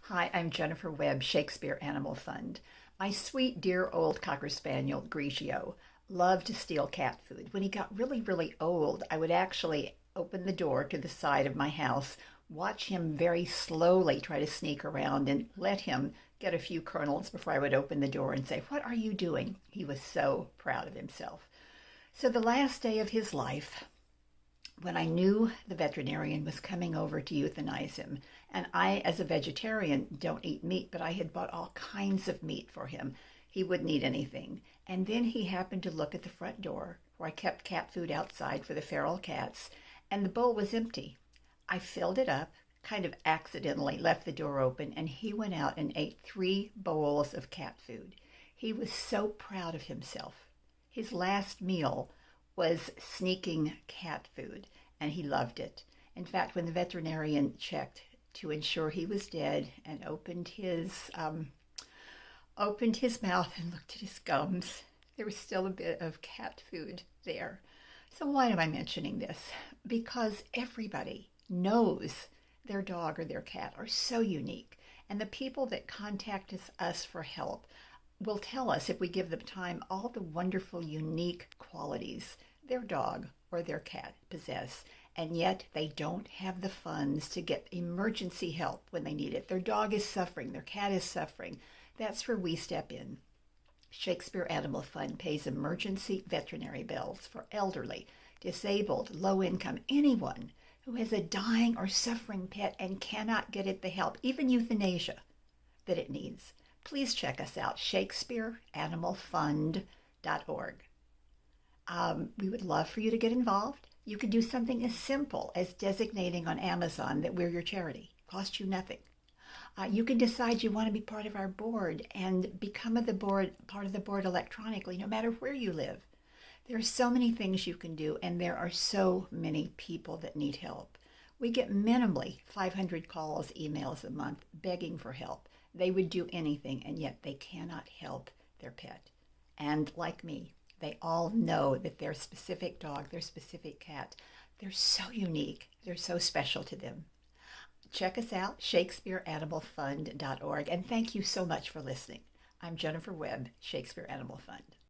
Hi, I'm Jennifer Webb, Shakespeare Animal Fund. My sweet, dear old Cocker Spaniel, Grigio, loved to steal cat food. When he got really, really old, I would actually open the door to the side of my house, watch him very slowly try to sneak around, and let him get a few kernels before I would open the door and say, "What are you doing?" He was so proud of himself. So the last day of his life, when I knew the veterinarian was coming over to euthanize him, and I, as a vegetarian, don't eat meat, but I had bought all kinds of meat for him. He wouldn't eat anything. And then he happened to look at the front door where I kept cat food outside for the feral cats, and the bowl was empty. I filled it up, kind of accidentally left the door open, and he went out and ate 3 bowls of cat food. He was so proud of himself. His last meal was sneaking cat food, and he loved it. In fact, when the veterinarian checked to ensure he was dead and opened his mouth and looked at his gums, there was still a bit of cat food there. So why am I mentioning this? Because everybody knows their dog or their cat are so unique, and the people that contact us for help will tell us, if we give them time, all the wonderful, unique qualities their dog or their cat possess, and yet they don't have the funds to get emergency help when they need it. Their dog is suffering, their cat is suffering. That's where we step in. Shakespeare Animal Fund pays emergency veterinary bills for elderly, disabled, low income, anyone who has a dying or suffering pet and cannot get it the help, even euthanasia, that it needs. Please check us out, shakespeareanimalfund.org. We would love for you to get involved. You could do something as simple as designating on Amazon that we're your charity. Cost you nothing. You can decide you want to be part of our board and become part of the board electronically, no matter where you live. There are so many things you can do, and there are so many people that need help. We get minimally 500 calls, emails a month begging for help. They would do anything, and yet they cannot help their pet. And like me, they all know that their specific dog, their specific cat, they're so unique. They're so special to them. Check us out, shakespeareanimalfund.org. And thank you so much for listening. I'm Jennifer Webb, Shakespeare Animal Fund.